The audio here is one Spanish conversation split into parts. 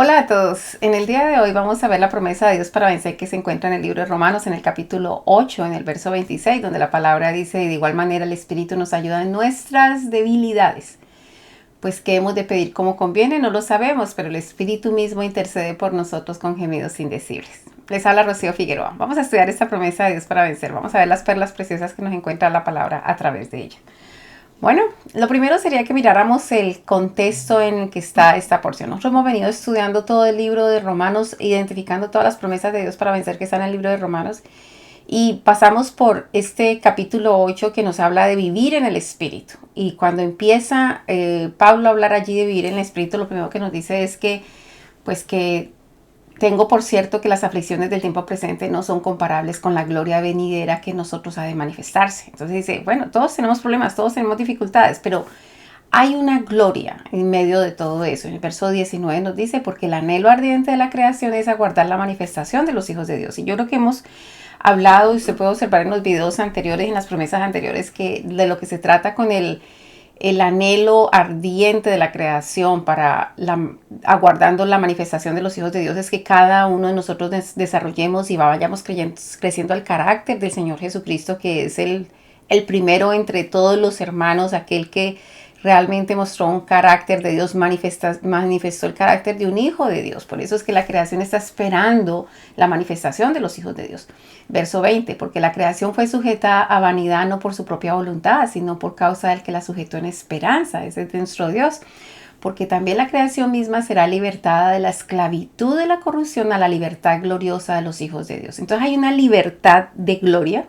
Hola a todos. En el día de hoy vamos a ver la promesa de Dios para vencer que se encuentra en el libro de Romanos en el capítulo 8, en el verso 26, donde la palabra dice: "Y de igual manera el Espíritu nos ayuda en nuestras debilidades. Pues qué hemos de pedir como conviene, no lo sabemos, pero el Espíritu mismo intercede por nosotros con gemidos indecibles". Les habla Rocío Figueroa. Vamos a estudiar esta promesa de Dios para vencer. Vamos a ver las perlas preciosas que nos encuentra la palabra a través de ella. Bueno, lo primero sería que miráramos el contexto en el que está esta porción. Nosotros hemos venido estudiando todo el libro de Romanos, identificando todas las promesas de Dios para vencer que están en el libro de Romanos. Y pasamos por este capítulo 8 que nos habla de vivir en el Espíritu. Y cuando empieza Pablo a hablar allí de vivir en el Espíritu, lo primero que nos dice es que, pues que tengo por cierto que las aflicciones del tiempo presente no son comparables con la gloria venidera que en nosotros ha de manifestarse. Entonces dice, bueno, todos tenemos problemas, todos tenemos dificultades, pero hay una gloria en medio de todo eso. En el verso 19 nos dice: porque el anhelo ardiente de la creación es aguardar la manifestación de los hijos de Dios. Y yo creo que hemos hablado, y usted puede observar en los videos anteriores, en las promesas anteriores, que de lo que se trata con el anhelo ardiente de la creación aguardando la manifestación de los hijos de Dios, es que cada uno de nosotros desarrollemos y vayamos creciendo al carácter del Señor Jesucristo, que es el primero entre todos los hermanos, aquel que realmente mostró un carácter de Dios, manifestó el carácter de un hijo de Dios. Por eso es que la creación está esperando la manifestación de los hijos de Dios. Verso 20, porque la creación fue sujeta a vanidad no por su propia voluntad, sino por causa del que la sujetó en esperanza, ese es nuestro Dios. Porque también la creación misma será libertada de la esclavitud de la corrupción a la libertad gloriosa de los hijos de Dios. Entonces hay una libertad de gloria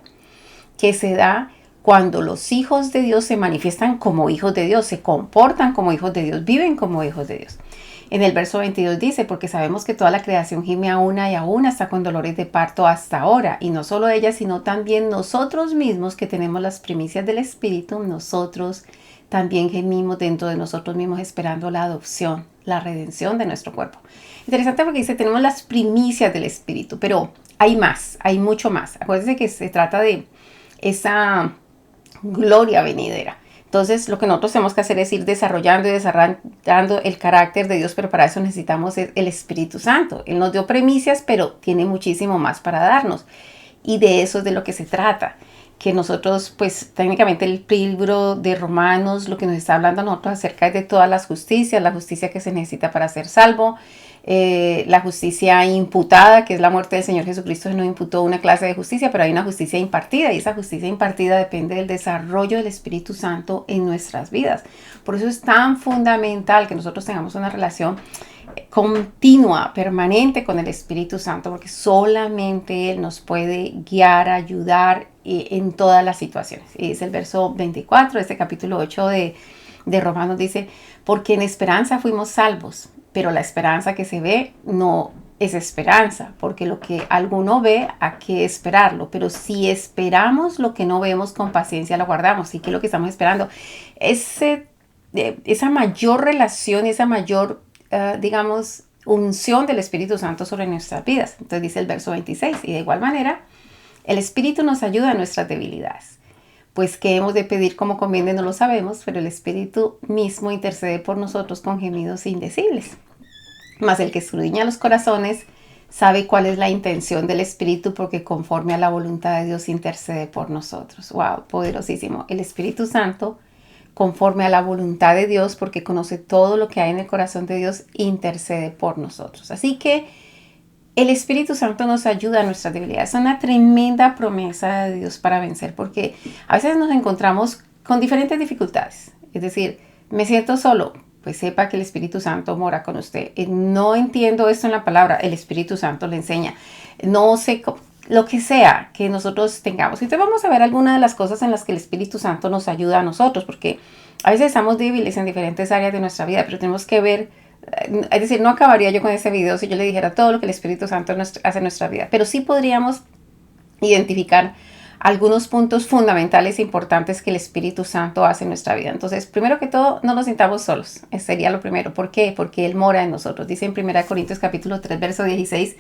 que se da cuando los hijos de Dios se manifiestan como hijos de Dios, se comportan como hijos de Dios, viven como hijos de Dios. En el verso 22 dice: porque sabemos que toda la creación gime a una y a una está con dolores de parto hasta ahora. Y no solo ella, sino también nosotros mismos, que tenemos las primicias del Espíritu, nosotros también gemimos dentro de nosotros mismos esperando la adopción, la redención de nuestro cuerpo. Interesante porque dice: tenemos las primicias del Espíritu, pero hay más, hay mucho más. Acuérdense que se trata de esa gloria venidera. Entonces, lo que nosotros tenemos que hacer es ir desarrollando y desarrollando el carácter de Dios, pero para eso necesitamos el Espíritu Santo. Él nos dio primicias, pero tiene muchísimo más para darnos. Y de eso es de lo que se trata. Que nosotros, pues técnicamente el libro de Romanos, lo que nos está hablando a nosotros acerca es de todas las justicias, la justicia que se necesita para ser salvo, la justicia imputada, que es la muerte del Señor Jesucristo. Él no imputó una clase de justicia, pero hay una justicia impartida, y esa justicia impartida depende del desarrollo del Espíritu Santo en nuestras vidas. Por eso es tan fundamental que nosotros tengamos una relación continua, permanente con el Espíritu Santo, porque solamente Él nos puede guiar, ayudar en todas las situaciones. Y es el verso 24 de este capítulo 8 de Romanos, dice: porque en esperanza fuimos salvos, pero la esperanza que se ve no es esperanza, porque lo que alguno ve, hay que esperarlo. Pero si esperamos lo que no vemos, con paciencia lo guardamos. ¿Y qué es lo que estamos esperando? Esa mayor relación, esa mayor digamos, unción del Espíritu Santo sobre nuestras vidas. Entonces dice el verso 26, y de igual manera, el Espíritu nos ayuda en nuestras debilidades. Pues qué hemos de pedir como conviene no lo sabemos, pero el Espíritu mismo intercede por nosotros con gemidos indecibles. Mas el que escudriña los corazones sabe cuál es la intención del Espíritu, porque conforme a la voluntad de Dios intercede por nosotros. ¡Wow! Poderosísimo. El Espíritu Santo, conforme a la voluntad de Dios, porque conoce todo lo que hay en el corazón de Dios, intercede por nosotros. Así que el Espíritu Santo nos ayuda a nuestras debilidades. Es una tremenda promesa de Dios para vencer, porque a veces nos encontramos con diferentes dificultades. Es decir, me siento solo, pues sepa que el Espíritu Santo mora con usted. No entiendo esto en la palabra, el Espíritu Santo le enseña. No sé cómo, lo que sea que nosotros tengamos. Entonces vamos a ver algunas de las cosas en las que el Espíritu Santo nos ayuda a nosotros, porque a veces estamos débiles en diferentes áreas de nuestra vida, pero tenemos que ver, es decir, no acabaría yo con este video si yo le dijera todo lo que el Espíritu Santo hace en nuestra vida, pero sí podríamos identificar algunos puntos fundamentales e importantes que el Espíritu Santo hace en nuestra vida. Entonces, primero que todo, no nos sintamos solos. Ese sería lo primero. ¿Por qué? Porque Él mora en nosotros. Dice en 1 Corintios capítulo 3, verso 16,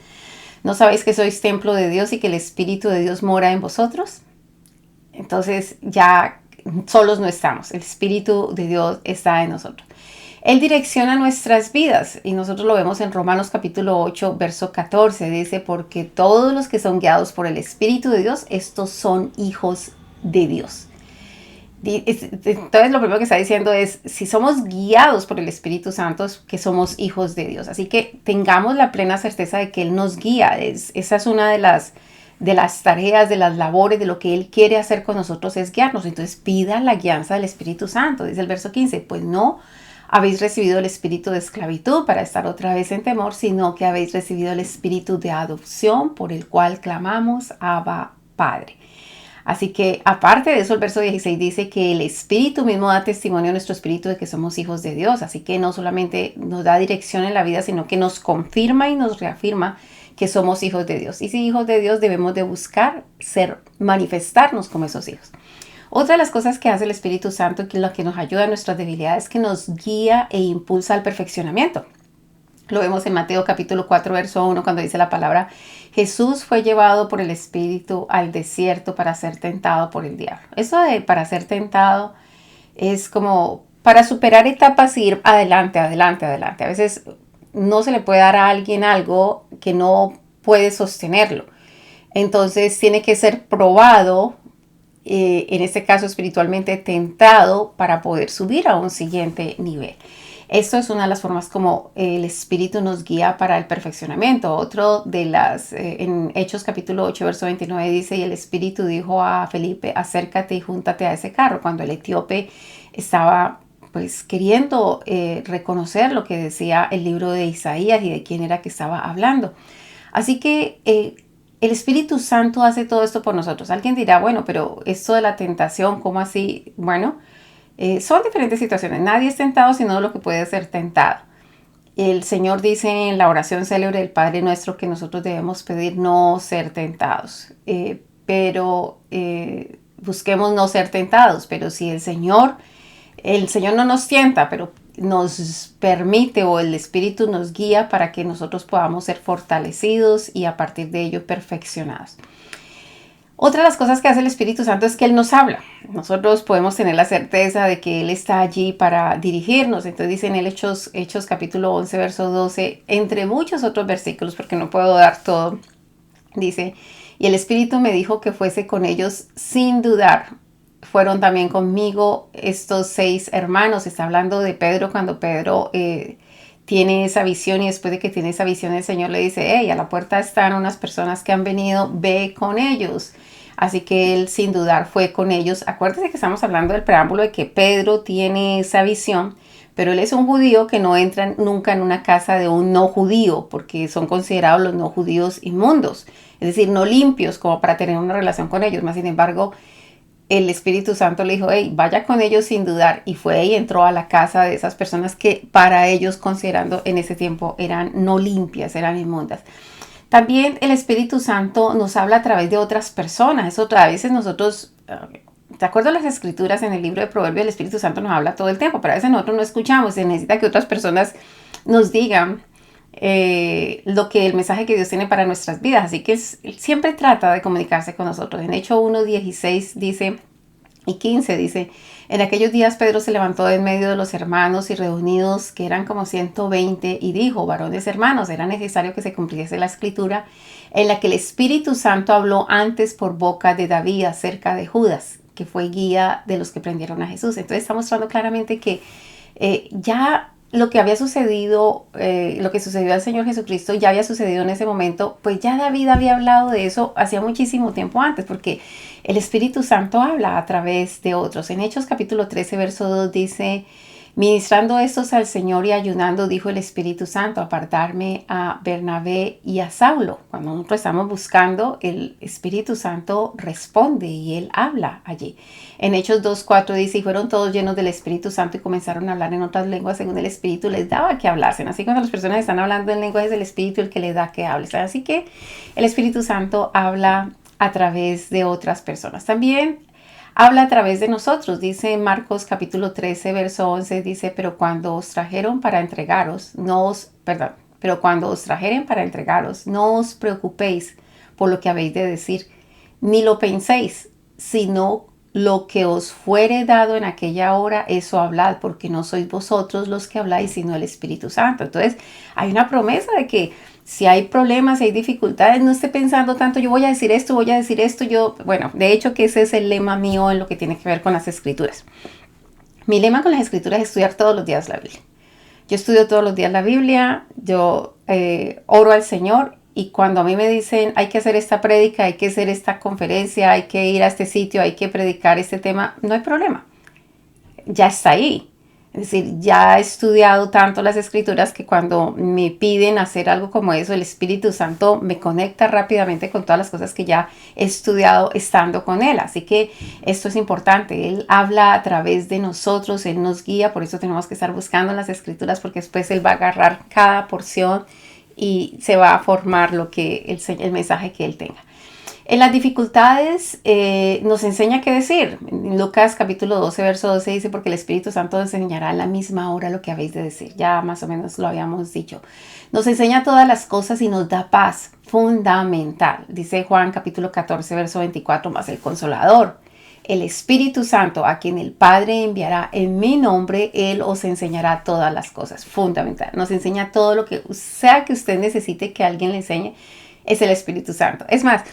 ¿no sabéis que sois templo de Dios y que el Espíritu de Dios mora en vosotros? Entonces ya solos no estamos. El Espíritu de Dios está en nosotros. Él direcciona nuestras vidas y nosotros lo vemos en Romanos capítulo 8, verso 14. Dice, porque todos los que son guiados por el Espíritu de Dios, estos son hijos de Dios. Entonces lo primero que está diciendo es, si somos guiados por el Espíritu Santo, es que somos hijos de Dios. Así que tengamos la plena certeza de que Él nos guía. Esa es una de las tareas, de las labores, de lo que Él quiere hacer con nosotros, es guiarnos. Entonces pida la guianza del Espíritu Santo. Dice el verso 15, pues no habéis recibido el espíritu de esclavitud para estar otra vez en temor, sino que habéis recibido el espíritu de adopción por el cual clamamos, Abba, Padre. Así que aparte de eso, el verso 16 dice que el Espíritu mismo da testimonio a nuestro espíritu de que somos hijos de Dios. Así que no solamente nos da dirección en la vida, sino que nos confirma y nos reafirma que somos hijos de Dios. Y si hijos de Dios, debemos de buscar manifestarnos como esos hijos. Otra de las cosas que hace el Espíritu Santo, que es lo que nos ayuda en nuestras debilidades, es que nos guía e impulsa al perfeccionamiento. Lo vemos en Mateo capítulo 4, verso 1, cuando dice la palabra, Jesús fue llevado por el Espíritu al desierto para ser tentado por el diablo. Eso de para ser tentado es como para superar etapas y ir adelante, adelante, adelante. A veces no se le puede dar a alguien algo que no puede sostenerlo. Entonces tiene que ser probado, en este caso espiritualmente tentado, para poder subir a un siguiente nivel. Esto es una de las formas como el Espíritu nos guía para el perfeccionamiento. Otro de en Hechos capítulo 8, verso 29 dice, y el Espíritu dijo a Felipe, acércate y júntate a ese carro. Cuando el etíope estaba pues queriendo reconocer lo que decía el libro de Isaías y de quién era que estaba hablando. Así que el Espíritu Santo hace todo esto por nosotros. Alguien dirá, bueno, pero esto de la tentación, ¿cómo así? Bueno, son diferentes situaciones. Nadie es tentado sino lo que puede ser tentado. El Señor dice en la oración célebre del Padre Nuestro que nosotros debemos pedir no ser tentados. Pero busquemos no ser tentados. Pero si el Señor no nos tienta, pero nos permite, o el Espíritu nos guía para que nosotros podamos ser fortalecidos y a partir de ello perfeccionados. Otra de las cosas que hace el Espíritu Santo es que Él nos habla. Nosotros podemos tener la certeza de que Él está allí para dirigirnos. Entonces dice en el Hechos capítulo 11, verso 12, entre muchos otros versículos, porque no puedo dar todo, dice, y el Espíritu me dijo que fuese con ellos sin dudar. Fueron también conmigo estos 6 hermanos. Está hablando de Pedro cuando Pedro tiene esa visión, y después de que tiene esa visión el Señor le dice, hey, a la puerta están unas personas que han venido, ve con ellos. Así que él sin dudar fue con ellos. Acuérdense que estamos hablando del preámbulo de que Pedro tiene esa visión, pero él es un judío que no entra nunca en una casa de un no judío, porque son considerados los no judíos inmundos, es decir, no limpios como para tener una relación con ellos. Más sin embargo, el Espíritu Santo le dijo, hey, vaya con ellos sin dudar, y fue y entró a la casa de esas personas que para ellos, considerando en ese tiempo, eran no limpias, eran inmundas. También el Espíritu Santo nos habla a través de otras personas. Eso a veces nosotros, de acuerdo a las escrituras en el libro de Proverbios, el Espíritu Santo nos habla todo el tiempo, pero a veces nosotros no escuchamos. Se necesita que otras personas nos digan lo que el mensaje que Dios tiene para nuestras vidas. Así que Él siempre trata de comunicarse con nosotros. En Hechos 1, 16 dice, y 15 dice, en aquellos días Pedro se levantó en medio de los hermanos y reunidos, que eran como 120, y dijo, varones hermanos, era necesario que se cumpliese la escritura en la que el Espíritu Santo habló antes por boca de David acerca de Judas, que fue guía de los que prendieron a Jesús. Entonces está mostrando claramente que ya lo que había sucedido, lo que sucedió al Señor Jesucristo ya había sucedido en ese momento, pues ya David había hablado de eso hacía muchísimo tiempo antes, porque el Espíritu Santo habla a través de otros. En Hechos capítulo 13, verso 2 dice, ministrando estos al Señor y ayunando, dijo el Espíritu Santo, apartarme a Bernabé y a Saulo. Cuando nosotros estamos buscando, el Espíritu Santo responde y Él habla allí. En Hechos 2:4 dice, y fueron todos llenos del Espíritu Santo y comenzaron a hablar en otras lenguas según el Espíritu les daba que hablasen. Así cuando las personas están hablando en lenguajes del Espíritu, el que les da que hablen. Así que el Espíritu Santo habla a través de otras personas. También habla a través de nosotros. Dice en Marcos capítulo 13, verso 11, dice, pero cuando os trajeren para entregaros, no os preocupéis por lo que habéis de decir, ni lo penséis, sino lo que os fuere dado en aquella hora, eso hablad, porque no sois vosotros los que habláis, sino el Espíritu Santo. Entonces, hay una promesa de que si hay problemas, si hay dificultades, no esté pensando tanto, yo voy a decir esto, bueno, de hecho que ese es el lema mío en lo que tiene que ver con las escrituras. Mi lema con las escrituras es estudiar todos los días la Biblia. Yo estudio todos los días la Biblia, yo oro al Señor, y cuando a mí me dicen hay que hacer esta prédica, hay que hacer esta conferencia, hay que ir a este sitio, hay que predicar este tema, no hay problema. Ya está ahí. Es decir, ya he estudiado tanto las escrituras que cuando me piden hacer algo como eso, el Espíritu Santo me conecta rápidamente con todas las cosas que ya he estudiado estando con Él. Así que esto es importante. Él habla a través de nosotros, Él nos guía, por eso tenemos que estar buscando las escrituras, porque después Él va a agarrar cada porción y se va a formar lo que el mensaje que Él tenga. En las dificultades nos enseña qué decir. En Lucas capítulo 12, verso 12 dice, porque el Espíritu Santo os enseñará a la misma hora lo que habéis de decir. Ya más o menos lo habíamos dicho. Nos enseña todas las cosas y nos da paz fundamental. Dice Juan capítulo 14, verso 24, más el Consolador, el Espíritu Santo, a quien el Padre enviará en mi nombre, Él os enseñará todas las cosas. Fundamental. Nos enseña todo lo que sea que usted necesite que alguien le enseñe, es el Espíritu Santo. Es más,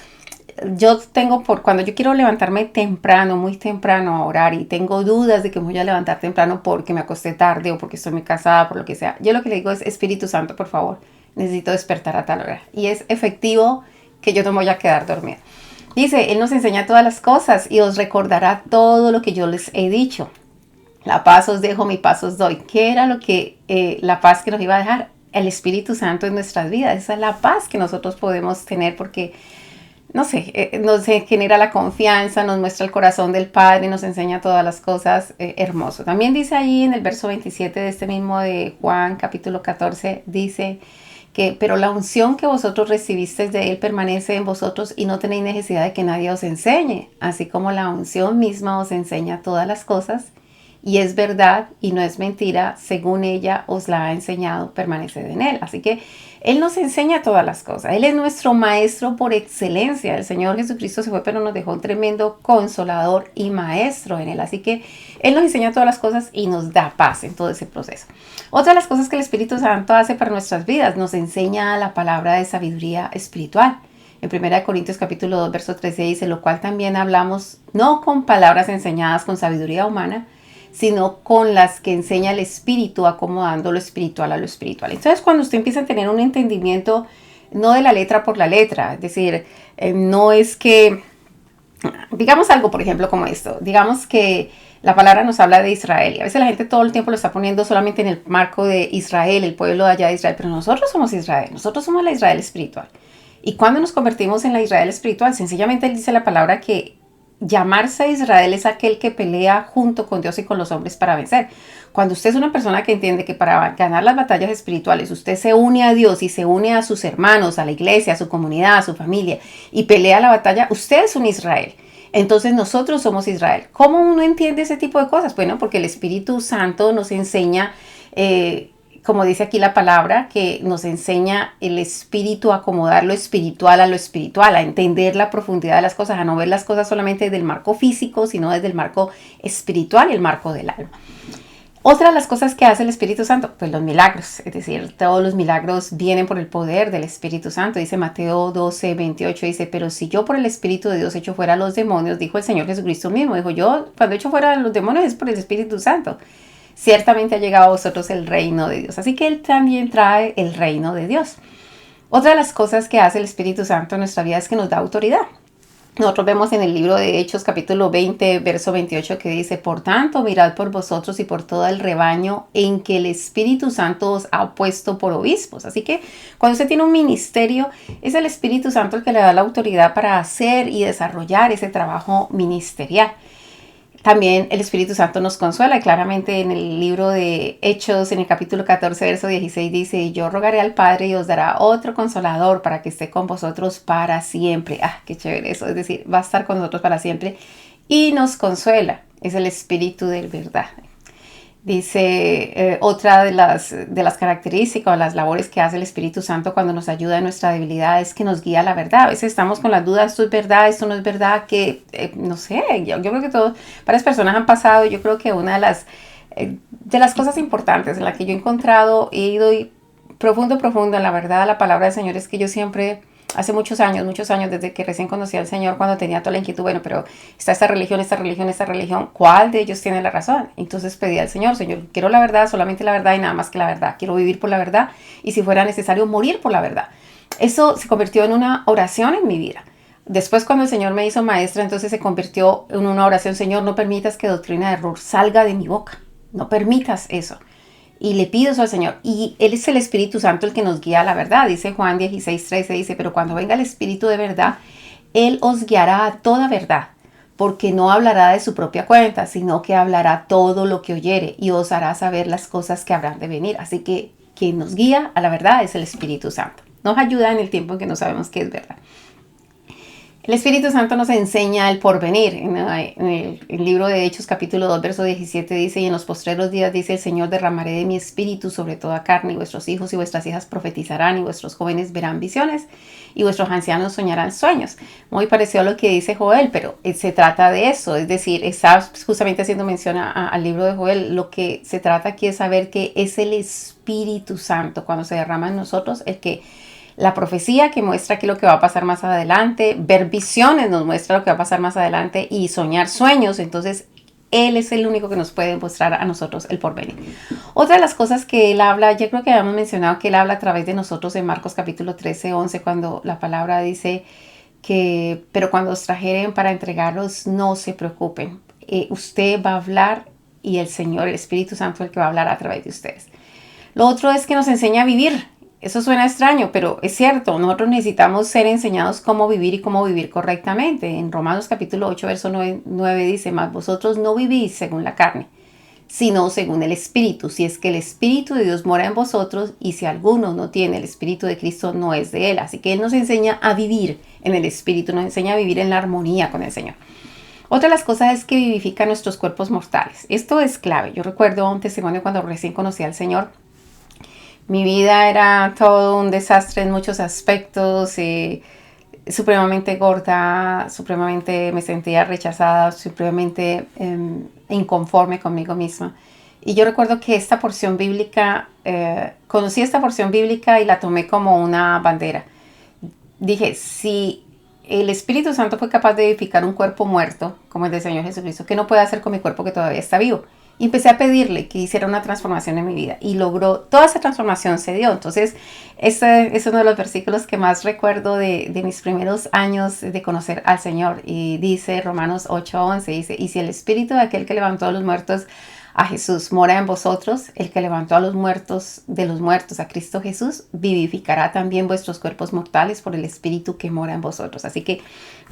yo tengo cuando yo quiero levantarme temprano, muy temprano a orar y tengo dudas de que me voy a levantar temprano porque me acosté tarde o porque estoy muy cansada, por lo que sea, yo lo que le digo es, Espíritu Santo, por favor, necesito despertar a tal hora. Y es efectivo que yo no me voy a quedar dormida. Dice, Él nos enseña todas las cosas y os recordará todo lo que yo les he dicho. La paz os dejo, mi paz os doy. ¿Qué era lo que la paz que nos iba a dejar? El Espíritu Santo en nuestras vidas. Esa es la paz que nosotros podemos tener porque no sé, nos genera la confianza, nos muestra el corazón del Padre, nos enseña todas las cosas, hermoso. También dice ahí en el verso 27 de este mismo de Juan capítulo 14, dice que, pero la unción que vosotros recibisteis de Él permanece en vosotros y no tenéis necesidad de que nadie os enseñe, así como la unción misma os enseña todas las cosas, y es verdad y no es mentira, según ella os la ha enseñado, permaneced en Él. Así que Él nos enseña todas las cosas. Él es nuestro maestro por excelencia. El Señor Jesucristo se fue, pero nos dejó un tremendo consolador y maestro en Él. Así que Él nos enseña todas las cosas y nos da paz en todo ese proceso. Otra de las cosas que el Espíritu Santo hace para nuestras vidas, nos enseña la palabra de sabiduría espiritual. En 1 Corintios capítulo 2, verso 13 dice, lo cual también hablamos no con palabras enseñadas con sabiduría humana, sino con las que enseña el Espíritu, acomodando lo espiritual a lo espiritual. Entonces, cuando usted empieza a tener un entendimiento, no de la letra por la letra, es decir, no es que, digamos algo, por ejemplo, como esto, digamos que la palabra nos habla de Israel, y a veces la gente todo el tiempo lo está poniendo solamente en el marco de Israel, el pueblo de allá de Israel, pero nosotros somos Israel, nosotros somos la Israel espiritual. Y cuando nos convertimos en la Israel espiritual, sencillamente Él dice la palabra que llamarse Israel es aquel que pelea junto con Dios y con los hombres para vencer. Cuando usted es una persona que entiende que para ganar las batallas espirituales usted se une a Dios y se une a sus hermanos, a la iglesia, a su comunidad, a su familia y pelea la batalla, usted es un Israel. Entonces nosotros somos Israel. ¿Cómo uno entiende ese tipo de cosas? Bueno, porque el Espíritu Santo nos enseña como dice aquí la palabra, que nos enseña el Espíritu a acomodar lo espiritual a lo espiritual, a entender la profundidad de las cosas, a no ver las cosas solamente desde el marco físico, sino desde el marco espiritual y el marco del alma. Otra de las cosas que hace el Espíritu Santo, pues los milagros, es decir, todos los milagros vienen por el poder del Espíritu Santo. Dice Mateo 12, 28, dice, pero si yo por el Espíritu de Dios echo fuera a los demonios, dijo el Señor Jesucristo mismo, dijo yo, cuando echo fuera a los demonios es por el Espíritu Santo. Ciertamente ha llegado a vosotros el reino de Dios. Así que Él también trae el reino de Dios. Otra de las cosas que hace el Espíritu Santo en nuestra vida es que nos da autoridad. Nosotros vemos en el libro de Hechos capítulo 20, verso 28 que dice, por tanto, mirad por vosotros y por todo el rebaño en que el Espíritu Santo os ha puesto por obispos. Así que cuando usted tiene un ministerio, es el Espíritu Santo el que le da la autoridad para hacer y desarrollar ese trabajo ministerial. También el Espíritu Santo nos consuela y claramente en el libro de Hechos, en el capítulo 14, verso 16, dice, yo rogaré al Padre y os dará otro consolador para que esté con vosotros para siempre. Ah, qué chévere eso, es decir, va a estar con nosotros para siempre y nos consuela. Es el Espíritu de verdad. Dice, otra de las características o las labores que hace el Espíritu Santo cuando nos ayuda en nuestra debilidad es que nos guía a la verdad. A veces estamos con las dudas, esto es verdad, esto no es verdad, que no sé, yo creo que varias personas han pasado. Yo creo que una de las cosas importantes en la que yo he encontrado, he ido profundo en la verdad, la palabra del Señor, es que yo siempre, hace muchos años, desde que recién conocí al Señor, cuando tenía toda la inquietud, bueno, pero está esta religión, ¿cuál de ellos tiene la razón? Entonces pedí al Señor, quiero la verdad, solamente la verdad y nada más que la verdad. Quiero vivir por la verdad y si fuera necesario morir por la verdad. Eso se convirtió en una oración en mi vida. Después, cuando el Señor me hizo maestra, entonces se convirtió en una oración: Señor, no permitas que doctrina de error salga de mi boca. No permitas eso. Y le pido eso al Señor. Y Él es el Espíritu Santo el que nos guía a la verdad. Dice Juan 16:13, dice, pero cuando venga el Espíritu de verdad, Él os guiará a toda verdad, porque no hablará de su propia cuenta, sino que hablará todo lo que oyere y os hará saber las cosas que habrán de venir. Así que quien nos guía a la verdad es el Espíritu Santo. Nos ayuda en el tiempo en que no sabemos qué es verdad. El Espíritu Santo nos enseña el porvenir. En el libro de Hechos, capítulo 2, verso 17, dice, y en los postreros días, dice el Señor, derramaré de mi espíritu sobre toda carne, y vuestros hijos y vuestras hijas profetizarán, y vuestros jóvenes verán visiones, y vuestros ancianos soñarán sueños. Muy parecido a lo que dice Joel, pero se trata de eso. Es decir, está justamente haciendo mención al libro de Joel. Lo que se trata aquí es saber que es el Espíritu Santo, cuando se derrama en nosotros, la profecía que muestra qué es lo que va a pasar más adelante, ver visiones nos muestra lo que va a pasar más adelante, y soñar sueños. Entonces, Él es el único que nos puede mostrar a nosotros el porvenir. Otra de las cosas que Él habla, yo creo que habíamos mencionado que Él habla a través de nosotros en Marcos capítulo 13:11, cuando la palabra dice que, pero cuando os trajeren para entregarlos, no se preocupen. Usted va a hablar y el Señor, el Espíritu Santo, es el que va a hablar a través de ustedes. Lo otro es que nos enseña a vivir. Eso suena extraño, pero es cierto. Nosotros necesitamos ser enseñados cómo vivir y cómo vivir correctamente. En Romanos capítulo 8, verso 9 dice, mas vosotros no vivís según la carne, sino según el Espíritu, si es que el Espíritu de Dios mora en vosotros, y si alguno no tiene el Espíritu de Cristo, no es de él. Así que Él nos enseña a vivir en el Espíritu, nos enseña a vivir en la armonía con el Señor. Otra de las cosas es que vivifica nuestros cuerpos mortales. Esto es clave. Yo recuerdo un testimonio cuando recién conocí al Señor. Mi vida era todo un desastre en muchos aspectos, supremamente gorda, supremamente me sentía rechazada, supremamente inconforme conmigo misma. Y yo recuerdo que esta porción bíblica, conocí esta porción bíblica y la tomé como una bandera. Dije, si el Espíritu Santo fue capaz de edificar un cuerpo muerto, como el del Señor Jesucristo, ¿qué no puede hacer con mi cuerpo que todavía está vivo? Y empecé a pedirle que hiciera una transformación en mi vida. Y logró, toda esa transformación se dio. Entonces, este es uno de los versículos que más recuerdo de mis primeros años de conocer al Señor. Y dice Romanos 8:11, dice, y si el Espíritu de aquel que levantó a los muertos a Jesús mora en vosotros, el que levantó a los muertos de los muertos a Cristo Jesús, vivificará también vuestros cuerpos mortales por el Espíritu que mora en vosotros. Así que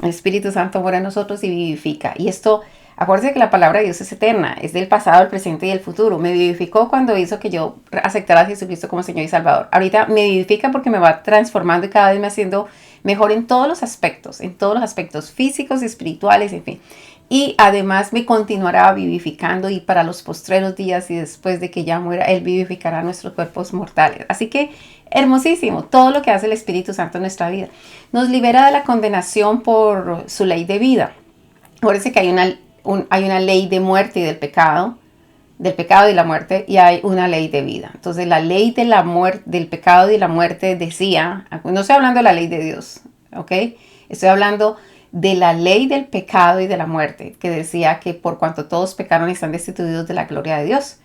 el Espíritu Santo mora en nosotros y vivifica. Y esto, acuérdense que la palabra de Dios es eterna, es del pasado, el presente y el futuro. Me vivificó cuando hizo que yo aceptara a Jesucristo como Señor y Salvador. Ahorita me vivifica porque me va transformando y cada vez me haciendo mejor en todos los aspectos físicos, espirituales, en fin. Y además me continuará vivificando, y para los postreros días y después de que ya muera, Él vivificará nuestros cuerpos mortales. Así que hermosísimo todo lo que hace el Espíritu Santo en nuestra vida. Nos libera de la condenación por su ley de vida. Acuérdense que hay una ley de muerte y del pecado y la muerte, y hay una ley de vida. Entonces la ley de la muerte, del pecado y la muerte decía, no estoy hablando de la ley de Dios, ¿ok? Estoy hablando de la ley del pecado y de la muerte, que decía que por cuanto todos pecaron están destituidos de la gloria de Dios,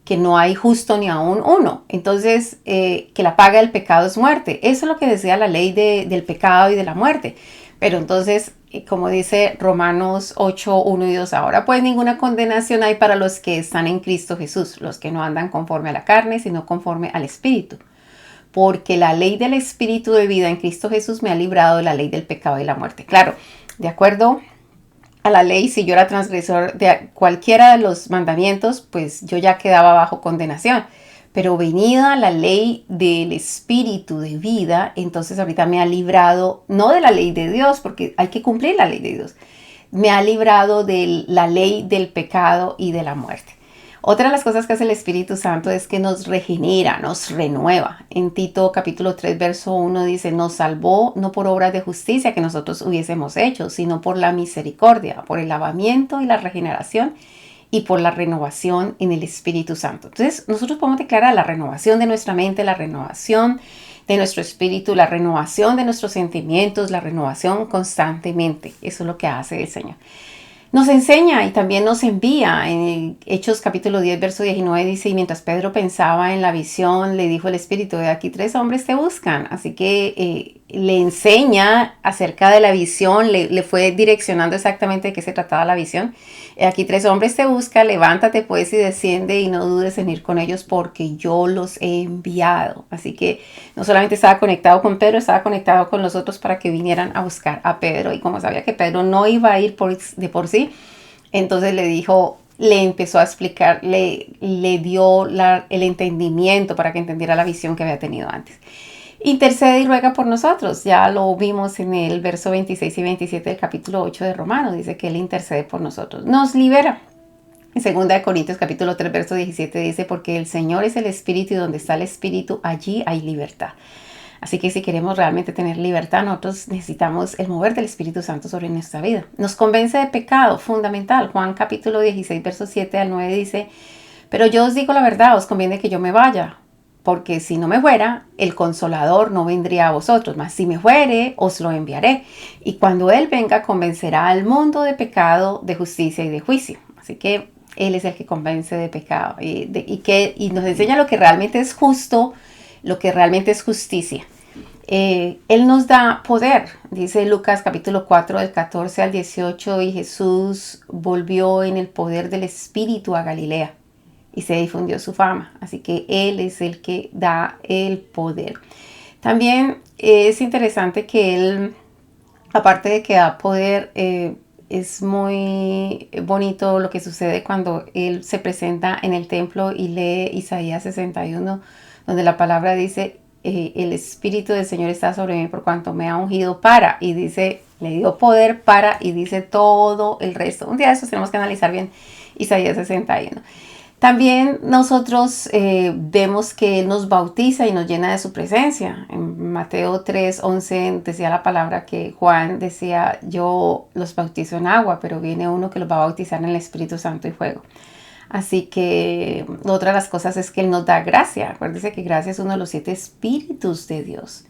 que no hay justo ni aún uno. Entonces, que la paga del pecado es muerte. Eso es lo que decía la ley del pecado y de la muerte. Pero entonces, como dice Romanos 8:1 y 2, ahora pues ninguna condenación hay para los que están en Cristo Jesús, los que no andan conforme a la carne, sino conforme al Espíritu. Porque la ley del Espíritu de vida en Cristo Jesús me ha librado de la ley del pecado y la muerte. Claro, de acuerdo a la ley, si yo era transgresor de cualquiera de los mandamientos, pues yo ya quedaba bajo condenación. Pero venida la ley del Espíritu de vida, entonces ahorita me ha librado, no de la ley de Dios, porque hay que cumplir la ley de Dios, me ha librado de la ley del pecado y de la muerte. Otra de las cosas que hace el Espíritu Santo es que nos regenera, nos renueva. En Tito capítulo 3, verso 1 dice, nos salvó no por obras de justicia que nosotros hubiésemos hecho, sino por la misericordia, por el lavamiento y la regeneración y por la renovación en el Espíritu Santo. Entonces, nosotros podemos declarar la renovación de nuestra mente, la renovación de nuestro espíritu, la renovación de nuestros sentimientos, la renovación constantemente. Eso es lo que hace el Señor. Nos enseña y también nos envía. En Hechos capítulo 10, verso 19 dice, y mientras Pedro pensaba en la visión, le dijo el Espíritu, de aquí 3 hombres te buscan. Así que le enseña acerca de la visión, le fue direccionando exactamente de qué se trataba la visión. Aquí 3 hombres te buscan, levántate pues y desciende y no dudes en ir con ellos porque yo los he enviado. Así que no solamente estaba conectado con Pedro, estaba conectado con los otros para que vinieran a buscar a Pedro. Y como sabía que Pedro no iba a ir de por sí, entonces le empezó a explicar, le dio el entendimiento para que entendiera la visión que había tenido antes. Intercede y ruega por nosotros. Ya lo vimos en el verso 26 y 27 del capítulo 8 de Romanos. Dice que Él intercede por nosotros. Nos libera. En 2 Corintios capítulo 3, verso 17 dice, porque el Señor es el Espíritu y donde está el Espíritu, allí hay libertad. Así que si queremos realmente tener libertad, nosotros necesitamos el mover del Espíritu Santo sobre nuestra vida. Nos convence de pecado, fundamental. Juan capítulo 16, versos 7 al 9 dice, pero yo os digo la verdad, os conviene que yo me vaya, porque si no me fuera, el Consolador no vendría a vosotros, mas si me fuere, os lo enviaré. Y cuando Él venga, convencerá al mundo de pecado, de justicia y de juicio. Así que Él es el que convence de pecado y nos enseña lo que realmente es justo, lo que realmente es justicia. Él nos da poder, dice Lucas capítulo 4 del 14 al 18, y Jesús volvió en el poder del Espíritu a Galilea y se difundió su fama. Así que Él es el que da el poder. También es interesante que Él, aparte de que da poder, es muy bonito lo que sucede cuando Él se presenta en el templo y lee Isaías 61, donde la palabra dice, el Espíritu del Señor está sobre mí por cuanto me ha ungido para, y dice, le dio poder para, y dice todo el resto. Un día de estos tenemos que analizar bien Isaías 61. También nosotros vemos que Él nos bautiza y nos llena de su presencia. En Mateo 3, 11 decía la palabra que Juan decía, yo los bautizo en agua, pero viene uno que los va a bautizar en el Espíritu Santo y fuego. Así que otra de las cosas es que Él nos da gracia. Acuérdense que gracia es uno de los 7 espíritus de Dios.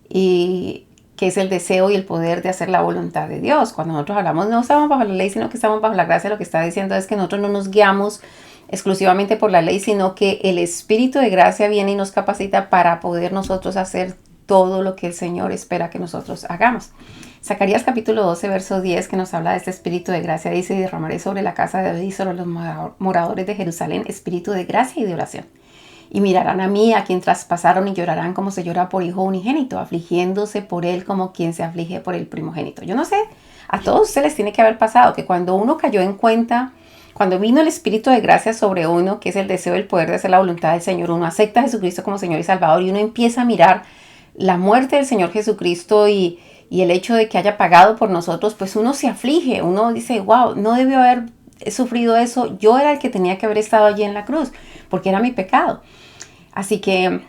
Y que es el deseo y el poder de hacer la voluntad de Dios. Cuando nosotros hablamos, no estamos bajo la ley, sino que estamos bajo la gracia, lo que está diciendo es que nosotros no nos guiamos exclusivamente por la ley, sino que el Espíritu de gracia viene y nos capacita para poder nosotros hacer todo lo que el Señor espera que nosotros hagamos. Zacarías capítulo 12, verso 10, que nos habla de este Espíritu de gracia, dice, y derramaré sobre la casa de David y sobre los moradores de Jerusalén espíritu de gracia y de oración. Y mirarán a mí, a quien traspasaron, y llorarán como se llora por hijo unigénito, afligiéndose por él como quien se aflige por el primogénito. Yo no sé, a todos ustedes les tiene que haber pasado que cuando uno cayó en cuenta, cuando vino el Espíritu de gracia sobre uno, que es el deseo, el poder de hacer la voluntad del Señor, uno acepta a Jesucristo como Señor y Salvador y uno empieza a mirar la muerte del Señor Jesucristo y el hecho de que haya pagado por nosotros, pues uno se aflige, uno dice, wow, no debió haber sufrido eso, yo era el que tenía que haber estado allí en la cruz, porque era mi pecado. Así que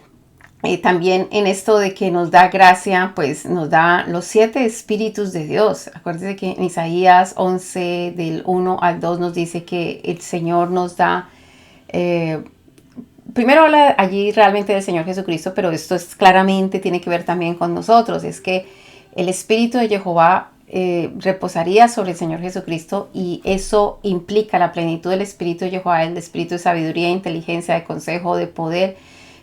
también en esto de que nos da gracia, pues nos da los 7 espíritus de Dios. Acuérdense que en Isaías 11 del 1 al 2 nos dice que el Señor nos da, primero habla allí realmente del Señor Jesucristo, pero esto es claramente tiene que ver también con nosotros, es que el Espíritu de Jehová reposaría sobre el Señor Jesucristo, y eso implica la plenitud del Espíritu de Jehová, el Espíritu de sabiduría, inteligencia, de consejo, de poder,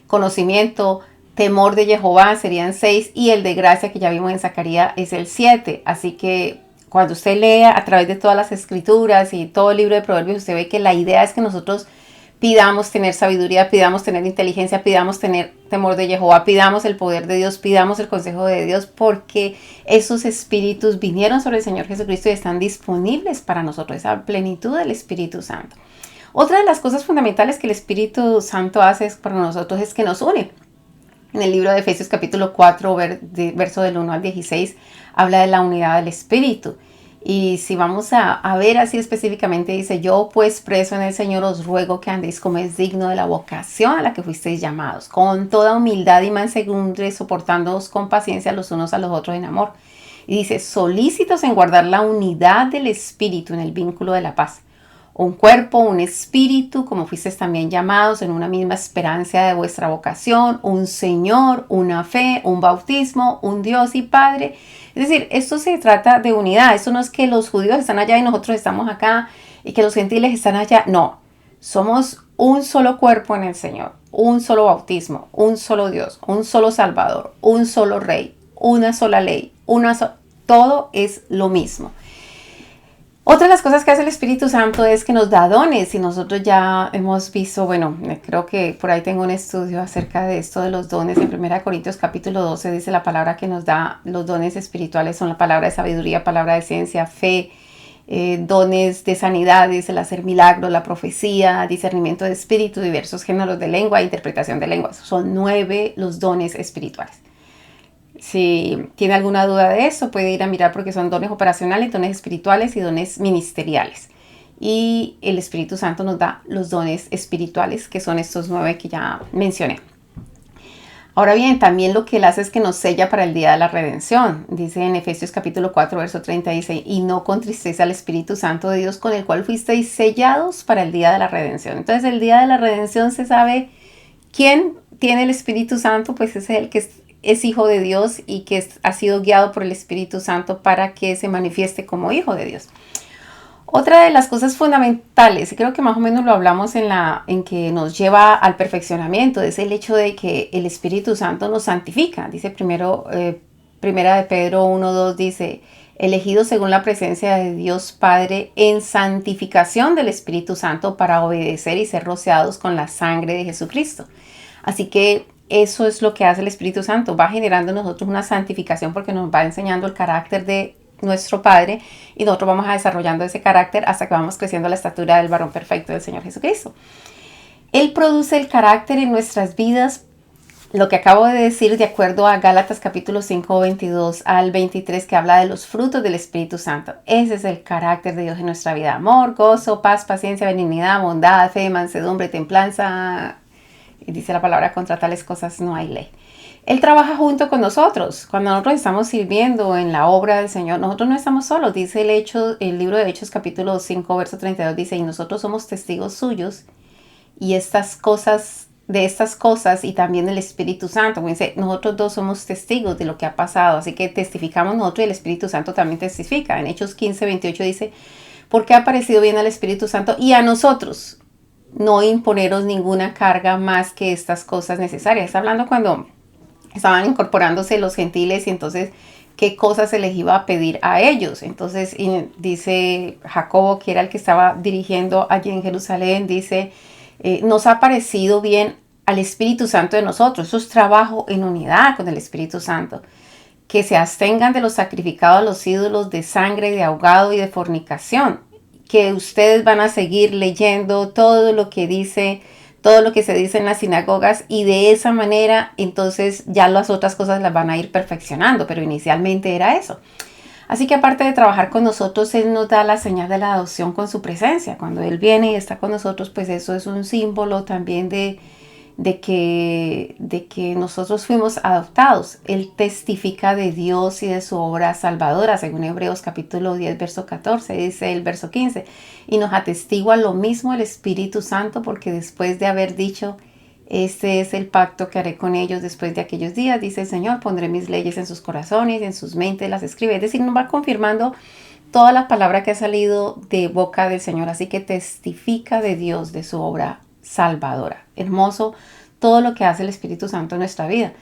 conocimiento, temor de Jehová, serían 6, y el de gracia que ya vimos en Zacarías es el 7. Así que cuando usted lea a través de todas las escrituras y todo el libro de Proverbios, usted ve que la idea es que nosotros pidamos tener sabiduría, pidamos tener inteligencia, pidamos tener temor de Jehová, pidamos el poder de Dios, pidamos el consejo de Dios, porque esos espíritus vinieron sobre el Señor Jesucristo y están disponibles para nosotros, esa plenitud del Espíritu Santo. Otra de las cosas fundamentales que el Espíritu Santo hace para nosotros es que nos une. En el libro de Efesios capítulo 4, verso del 1 al 16, habla de la unidad del Espíritu. Y si vamos a ver así específicamente, dice, yo pues preso en el Señor os ruego que andéis como es digno de la vocación a la que fuisteis llamados, con toda humildad y mansedumbre, soportándoos con paciencia los unos a los otros en amor. Y dice, solícitos en guardar la unidad del Espíritu en el vínculo de la paz. Un cuerpo, un espíritu, como fuisteis también llamados en una misma esperanza de vuestra vocación, un Señor, una fe, un bautismo, un Dios y Padre. Es decir, esto se trata de unidad. Esto no es que los judíos están allá y nosotros estamos acá y que los gentiles están allá. No, somos un solo cuerpo en el Señor, un solo bautismo, un solo Dios, un solo Salvador, un solo Rey, una sola ley, todo es lo mismo. Otra de las cosas que hace el Espíritu Santo es que nos da dones y nosotros ya hemos visto, bueno, creo que por ahí tengo un estudio acerca de esto de los dones. En 1 Corintios capítulo 12 dice la palabra que nos da los dones espirituales son la palabra de sabiduría, palabra de ciencia, fe, dones de sanidad, dice el hacer milagros, la profecía, discernimiento de espíritu, diversos géneros de lengua, interpretación de lenguas. Son 9 los dones espirituales. Si tiene alguna duda de eso, puede ir a mirar porque son dones operacionales, dones espirituales y dones ministeriales. Y el Espíritu Santo nos da los dones espirituales, que son estos 9 que ya mencioné. Ahora bien, también lo que Él hace es que nos sella para el día de la redención. Dice en Efesios capítulo 4, verso 30, dice, y no contristéis al Espíritu Santo de Dios con el cual fuisteis sellados para el día de la redención. Entonces el día de la redención se sabe quién tiene el Espíritu Santo, pues es el que es hijo de Dios y que ha sido guiado por el Espíritu Santo para que se manifieste como hijo de Dios. Otra de las cosas fundamentales, y creo que más o menos lo hablamos en que nos lleva al perfeccionamiento, es el hecho de que el Espíritu Santo nos santifica. Dice primera de Pedro 1:2, dice, elegidos según la presencia de Dios Padre en santificación del Espíritu Santo para obedecer y ser rociados con la sangre de Jesucristo. Así que eso es lo que hace el Espíritu Santo, va generando en nosotros una santificación porque nos va enseñando el carácter de nuestro Padre y nosotros vamos a desarrollando ese carácter hasta que vamos creciendo a la estatura del varón perfecto del Señor Jesucristo. Él produce el carácter en nuestras vidas, lo que acabo de decir de acuerdo a Gálatas capítulo 5, 22 al 23, que habla de los frutos del Espíritu Santo. Ese es el carácter de Dios en nuestra vida: amor, gozo, paz, paciencia, benignidad, bondad, fe, mansedumbre, templanza. Y dice la palabra, contra tales cosas no hay ley. Él trabaja junto con nosotros. Cuando nosotros estamos sirviendo en la obra del Señor, nosotros no estamos solos. Dice el libro de Hechos capítulo 5, verso 32, dice, y nosotros somos testigos suyos y de estas cosas y también el Espíritu Santo. Dice, nosotros dos somos testigos de lo que ha pasado, así que testificamos nosotros y el Espíritu Santo también testifica. En Hechos 15, 28 dice, porque ha parecido bien al Espíritu Santo y a nosotros no imponeros ninguna carga más que estas cosas necesarias. Está hablando cuando estaban incorporándose los gentiles y entonces qué cosas se les iba a pedir a ellos. Entonces dice Jacobo, que era el que estaba dirigiendo allí en Jerusalén, dice, nos ha parecido bien al Espíritu Santo de nosotros. Eso es trabajo en unidad con el Espíritu Santo. Que se abstengan de los sacrificados a los ídolos, de sangre, de ahogado y de fornicación. Que ustedes van a seguir leyendo todo lo que se dice en las sinagogas y de esa manera entonces ya las otras cosas las van a ir perfeccionando, pero inicialmente era eso. Así que aparte de trabajar con nosotros, Él nos da la señal de la adopción con su presencia. Cuando Él viene y está con nosotros, pues eso es un símbolo también de que nosotros fuimos adoptados. Él testifica de Dios y de su obra salvadora, según Hebreos capítulo 10, verso 14, dice el verso 15, y nos atestigua lo mismo el Espíritu Santo, porque después de haber dicho, este es el pacto que haré con ellos después de aquellos días, dice el Señor, pondré mis leyes en sus corazones, en sus mentes las escribe. Es decir, nos va confirmando toda la palabra que ha salido de boca del Señor, así que testifica de Dios, de su obra salvadora. Hermoso todo lo que hace el Espíritu Santo en nuestra vida.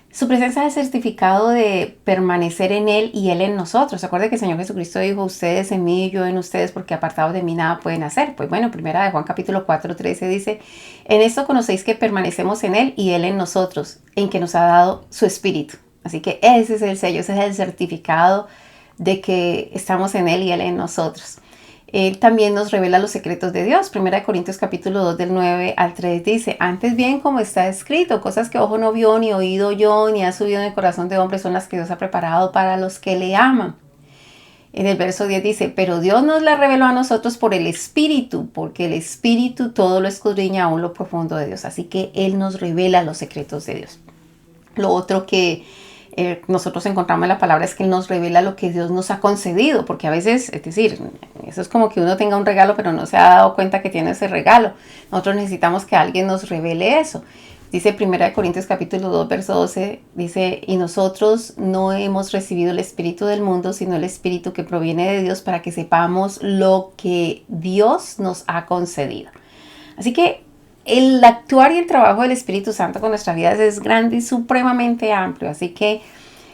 Su presencia es el certificado de permanecer en Él y Él en nosotros. Acuérdense que el Señor Jesucristo dijo, ustedes en mí y yo en ustedes, porque apartados de mí nada pueden hacer. Pues bueno, primera de Juan capítulo 4, 13 dice, en esto conocéis que permanecemos en Él y Él en nosotros, en que nos ha dado su Espíritu. Así que ese es el sello, ese es el certificado de que estamos en Él y Él en nosotros. Él también nos revela los secretos de Dios. Primera de Corintios capítulo 2 del 9 al 3 dice, antes bien como está escrito, cosas que ojo no vio, ni oído yo, ni ha subido en el corazón de hombre son las que Dios ha preparado para los que le aman. En el verso 10 dice, pero Dios nos la reveló a nosotros por el Espíritu, porque el Espíritu todo lo escudriña aún lo profundo de Dios. Así que Él nos revela los secretos de Dios. Lo otro que nosotros encontramos en la palabra es que Él nos revela lo que Dios nos ha concedido, porque a veces, es decir, eso es como que uno tenga un regalo pero no se ha dado cuenta que tiene ese regalo. Nosotros necesitamos que alguien nos revele eso. Dice 1 Corintios capítulo 2, verso 12, dice, y nosotros no hemos recibido el Espíritu del mundo, sino el Espíritu que proviene de Dios para que sepamos lo que Dios nos ha concedido. Así que el actuar y el trabajo del Espíritu Santo con nuestras vidas es grande y supremamente amplio. Así que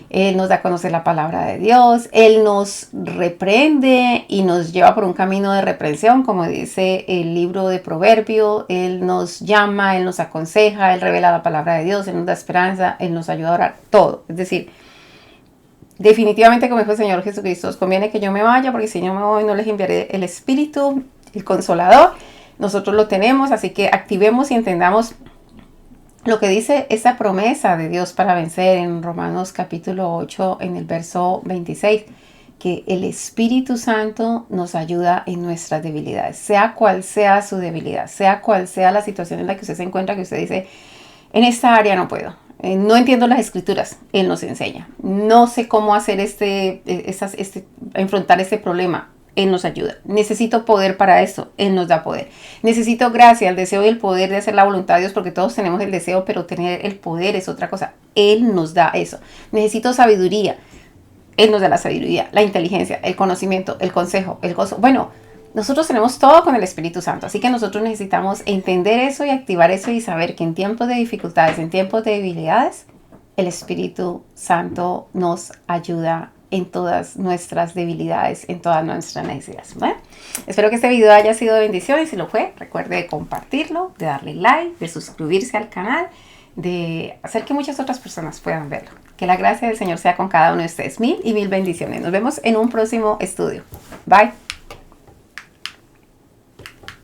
Él nos da a conocer la palabra de Dios, Él nos reprende y nos lleva por un camino de reprensión, como dice el libro de Proverbios. Él nos llama, Él nos aconseja, Él revela la palabra de Dios, Él nos da esperanza, Él nos ayuda a orar, todo. Es decir, definitivamente, como dijo el Señor Jesucristo, os conviene que yo me vaya, porque si yo me voy no les enviaré el Espíritu, el Consolador. Nosotros lo tenemos, así que activemos y entendamos lo que dice esa promesa de Dios para vencer en Romanos capítulo 8, en el verso 26, que el Espíritu Santo nos ayuda en nuestras debilidades, sea cual sea su debilidad, sea cual sea la situación en la que usted se encuentra, que usted dice, en esta área no puedo, no entiendo las escrituras, Él nos enseña, no sé cómo hacer enfrentar este problema, Él nos ayuda. Necesito poder para esto, Él nos da poder. Necesito gracia, el deseo y el poder de hacer la voluntad de Dios, porque todos tenemos el deseo, pero tener el poder es otra cosa. Él nos da eso. Necesito sabiduría, Él nos da la sabiduría, la inteligencia, el conocimiento, el consejo, el gozo. Bueno, nosotros tenemos todo con el Espíritu Santo, así que nosotros necesitamos entender eso y activar eso y saber que en tiempos de dificultades, en tiempos de debilidades, el Espíritu Santo nos ayuda en todas nuestras debilidades, en todas nuestras necesidades. Bueno, espero que este video haya sido de bendición y si lo fue, recuerde de compartirlo, de darle like, de suscribirse al canal, de hacer que muchas otras personas puedan verlo. Que la gracia del Señor sea con cada uno de ustedes. 1000 y 1000 bendiciones. Nos vemos en un próximo estudio. Bye.